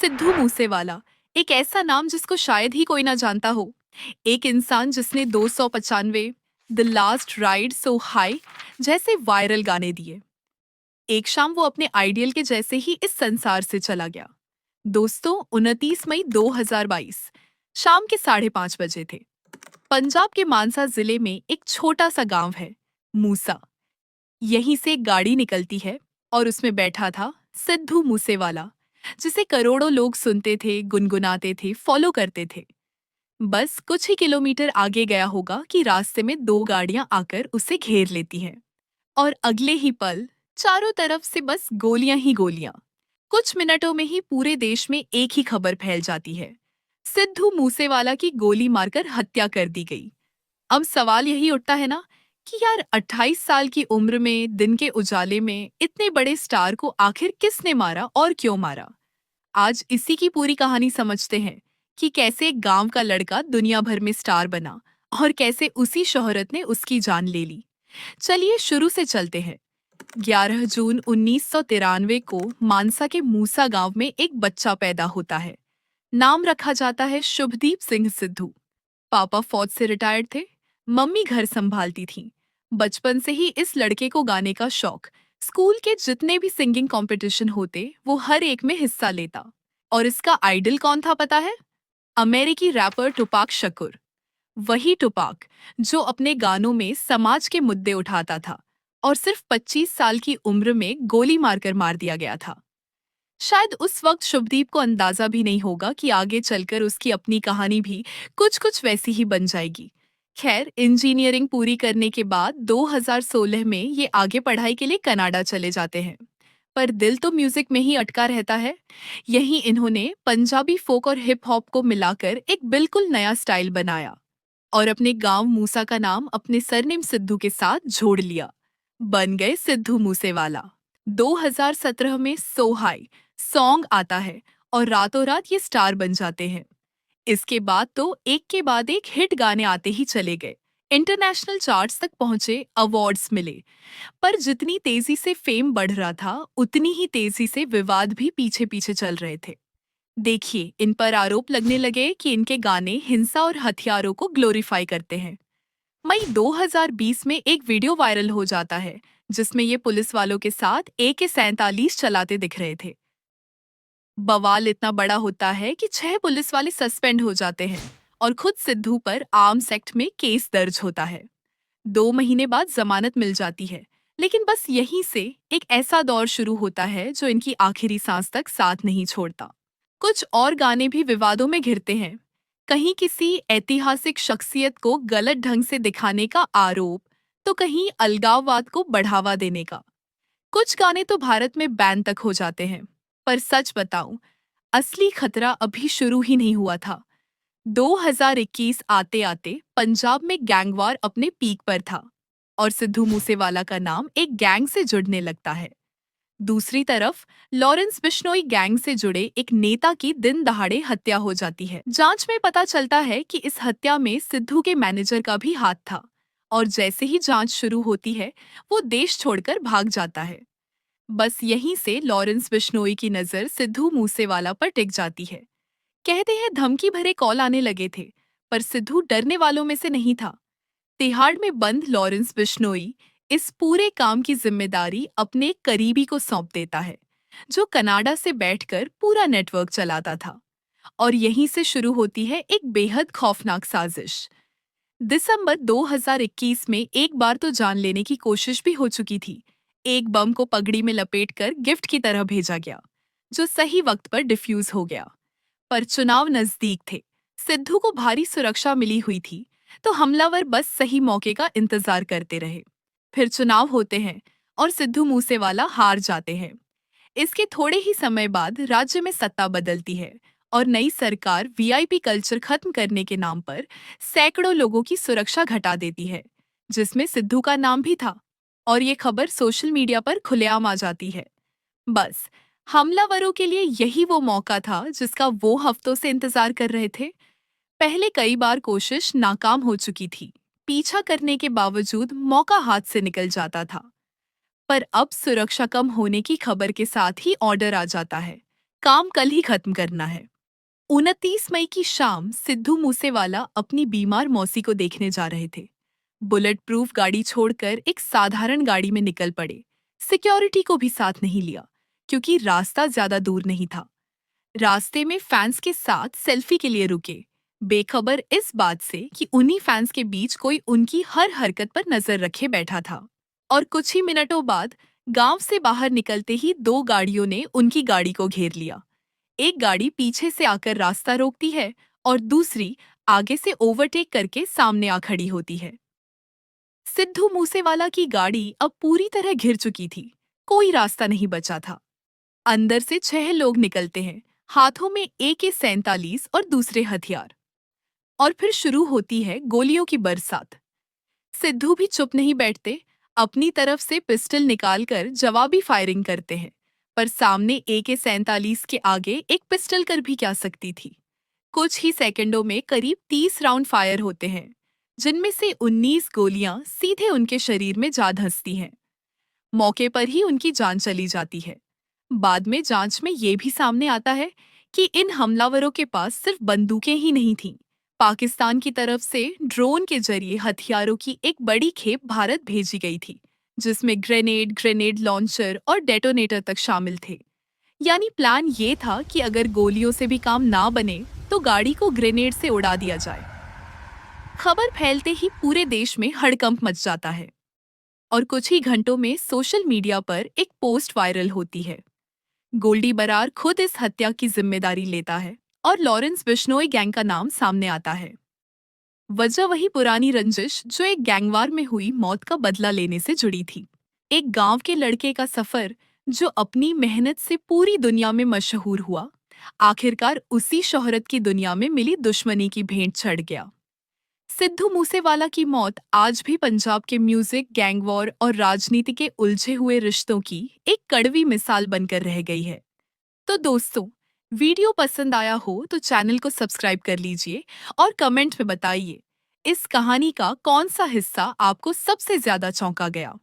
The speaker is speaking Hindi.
सिद्धू मूसेवाला, एक ऐसा नाम जिसको शायद ही कोई ना जानता हो। एक इंसान जिसने 295, the last ride so high जैसे वायरल गाने दिए। एक शाम वो अपने आइडियल के जैसे ही इस संसार से चला गया। दोस्तों, 29 मई 2022 शाम के 5:30 बजे थे। पंजाब के मानसा जिले में एक छोटा सा गांव है, मूसा। यहीं से एक गाड़ी निकलती है और उसमें बैठा था सिद्धू मूसेवाला, जिसे करोड़ों लोग सुनते थे, गुनगुनाते थे, फॉलो करते थे। बस कुछ ही किलोमीटर आगे गया होगा कि रास्ते में दो गाड़ियां आकर उसे घेर लेती हैं और अगले ही पल चारों तरफ से बस गोलियां ही गोलियां। कुछ मिनटों में ही पूरे देश में एक ही खबर फैल जाती है, सिद्धू मूसेवाला की गोली मारकर हत्या कर दी गई। अब सवाल यही उठता है ना कि यार 28 साल की उम्र में दिन के उजाले में इतने बड़े स्टार को आखिर किसने मारा और क्यों मारा। आज इसी की पूरी कहानी समझते हैं कि कैसे एक गांव का लड़का दुनिया भर में स्टार बना और कैसे उसी शोहरत ने उसकी जान ले ली। चलिए शुरू से चलते हैं। 11 जून 1993 को मानसा के मूसा गांव में एक बच्चा पैदा होता है। नाम रखा जाता है शुभदीप सिंह सिद्धू। पापा फौज से रिटायर्ड थे, मम्मी घर संभालती थीं। बचपन से ही इस लड़के को गाने का शौक। स्कूल के जितने भी सिंगिंग कंपटीशन होते, वो हर एक में हिस्सा लेता। और इसका आइडल कौन था पता है? अमेरिकी रैपर टुपाक शकुर। वही टुपाक जो अपने गानों में समाज के मुद्दे उठाता था और सिर्फ 25 साल की उम्र में गोली मारकर मार दिया गया था। शायद उस वक्त शुभदीप को अंदाजा भी नहीं होगा कि आगे चलकर उसकी अपनी कहानी भी कुछ कुछ वैसी ही बन जाएगी। खैर, इंजीनियरिंग पूरी करने के बाद 2016 में ये आगे पढ़ाई के लिए कनाडा चले जाते हैं। पर दिल तो म्यूजिक में ही अटका रहता है। यहीं इन्होंने पंजाबी फोक और हिप हॉप को मिलाकर एक बिल्कुल नया स्टाइल बनाया और अपने गांव मूसा का नाम अपने सरनेम सिद्धू के साथ जोड़ लिया। बन गए सिद्धू मूसेवाला। 2017 में सो हाई सॉन्ग आता है और रातों रात ये स्टार बन जाते हैं। इसके बाद तो एक के बाद एक हिट गाने आते ही चले गए। इंटरनेशनल चार्ट्स तक पहुंचे, अवार्ड्स मिले। पर जितनी तेजी से फेम बढ़ रहा था, उतनी ही तेजी से विवाद भी पीछे पीछे चल रहे थे। देखिए, इन पर आरोप लगने लगे कि इनके गाने हिंसा और हथियारों को ग्लोरीफाई करते हैं। मई 2020 में एक वीडियो वायरल हो जाता है जिसमें ये पुलिस वालों के साथ AK-47 चलाते दिख रहे थे। बवाल इतना बड़ा होता है कि 6 पुलिस वाले सस्पेंड हो जाते हैं और खुद सिद्धू पर आर्म्स एक्ट में केस दर्ज होता है। 2 महीने बाद जमानत मिल जाती है, लेकिन बस यहीं से एक ऐसा दौर शुरू होता है जो इनकी आखिरी सांस तक साथ नहीं छोड़ता। कुछ और गाने भी विवादों में घिरते हैं। कहीं किसी ऐतिहासिक शख्सियत को गलत ढंग से दिखाने का आरोप, तो कहीं अलगाववाद को बढ़ावा देने का। कुछ गाने तो भारत में बैन तक हो जाते हैं। पर सच बताऊं, असली खतरा अभी शुरू ही नहीं हुआ था। 2021 आते आते पंजाब में गैंगवार अपने पीक पर था और सिद्धू मूसेवाला का नाम एक गैंग से जुड़ने लगता है। दूसरी तरफ लॉरेंस बिश्नोई गैंग से जुड़े एक नेता की दिन दहाड़े हत्या हो जाती है। जांच में पता चलता है कि इस हत्या में सिद्धू के मैनेजर का भी हाथ था और जैसे ही जांच शुरू होती है, वो देश छोड़कर भाग जाता है। बस यहीं से लॉरेंस बिश्नोई की नजर सिद्धू मूसेवाला पर टिक जाती है। कहते हैं धमकी भरे कॉल आने लगे थे, पर सिद्धू डरने वालों में से नहीं था। तिहाड़ में बंद लॉरेंस बिश्नोई इस पूरे काम की जिम्मेदारी अपने एक करीबी को सौंप देता है, जो कनाडा से बैठकर पूरा नेटवर्क चलाता था। और यहीं से शुरू होती है एक बेहद खौफनाक साजिश। दिसंबर 2021 में एक बार तो जान लेने की कोशिश भी हो चुकी थी। एक बम को पगड़ी में लपेटकर गिफ्ट की तरह भेजा गया, जो सही वक्त पर डिफ्यूज हो गया। पर चुनाव नजदीक थे, सिद्धू को भारी सुरक्षा मिली हुई थी, तो हमलावर बस सही मौके का इंतजार करते रहे। फिर चुनाव होते हैं और सिद्धू मूसेवाला हार जाते हैं। इसके थोड़े ही समय बाद राज्य में सत्ता बदलती है और नई सरकार VIP कल्चर खत्म करने के नाम पर सैकड़ों लोगों की सुरक्षा घटा देती है, जिसमें सिद्धू का नाम भी था। और ये खबर सोशल मीडिया पर खुलेआम आ जाती है। बस, हमलावरों के लिए यही वो मौका था जिसका वो हफ्तों से इंतजार कर रहे थे। पहले कई बार कोशिश नाकाम हो चुकी थी। पीछा करने के बावजूद मौका हाथ से निकल जाता था। पर अब सुरक्षा कम होने की खबर के साथ ही ऑर्डर आ जाता है। काम कल ही खत्म करना है। 29 मई की शाम सिद्धू मूसेवाला अपनी बीमार मौसी को देखने जा रहे थे। बुलेट प्रूफ गाड़ी छोड़कर एक साधारण गाड़ी में निकल पड़े। सिक्योरिटी को भी साथ नहीं लिया, क्योंकि रास्ता ज्यादा दूर नहीं था। रास्ते में फैंस के साथ सेल्फी के लिए रुके, बेखबर इस बात से कि उन्हीं फैंस के बीच कोई उनकी हर हरकत पर नजर रखे बैठा था। और कुछ ही मिनटों बाद गांव से बाहर निकलते ही दो गाड़ियों ने उनकी गाड़ी को घेर लिया। एक गाड़ी पीछे से आकर रास्ता रोकती है और दूसरी आगे से ओवरटेक करके सामने आ खड़ी होती है। सिद्धू मूसेवाला की गाड़ी अब पूरी तरह घिर चुकी थी। कोई रास्ता नहीं बचा था। अंदर से 6 लोग निकलते हैं, हाथों में AK-47 और दूसरे हथियार। और फिर शुरू होती है गोलियों की बरसात। सिद्धू भी चुप नहीं बैठते, अपनी तरफ से पिस्टल निकालकर जवाबी फायरिंग करते हैं। पर सामने AK-47 के आगे एक पिस्टल कर भी क्या सकती थी। कुछ ही सेकंडों में करीब 30 राउंड फायर होते हैं, जिनमें से 19 गोलियां सीधे उनके शरीर में जा धंसती हैं। मौके पर ही उनकी जान चली जाती है। बाद में जांच में ये भी सामने आता है कि इन हमलावरों के पास सिर्फ बंदूकें ही नहीं थीं। पाकिस्तान की तरफ से ड्रोन के जरिए हथियारों की एक बड़ी खेप भारत भेजी गई थी, जिसमें ग्रेनेड, ग्रेनेड लॉन्चर और डेटोनेटर तक शामिल थे। यानी प्लान ये था कि अगर गोलियों से भी काम ना बने तो गाड़ी को ग्रेनेड से उड़ा दिया जाए। खबर फैलते ही पूरे देश में हड़कंप मच जाता है और कुछ ही घंटों में सोशल मीडिया पर एक पोस्ट वायरल होती है। गोल्डी बरार खुद इस हत्या की जिम्मेदारी लेता है और लॉरेंस बिश्नोई गैंग का नाम सामने आता है। वजह वही पुरानी रंजिश जो एक गैंगवार में हुई मौत का बदला लेने से जुड़ी थी। एक गांव के लड़के का सफर जो अपनी मेहनत से पूरी दुनिया में मशहूर हुआ, आखिरकार उसी शोहरत की दुनिया में मिली दुश्मनी की भेंट चढ़ गया। सिद्धू मूसेवाला की मौत आज भी पंजाब के म्यूजिक, गैंग वॉर और राजनीति के उलझे हुए रिश्तों की एक कड़वी मिसाल बनकर रह गई है। तो दोस्तों, वीडियो पसंद आया हो तो चैनल को सब्सक्राइब कर लीजिए और कमेंट में बताइए, इस कहानी का कौन सा हिस्सा आपको सबसे ज्यादा चौंका गया।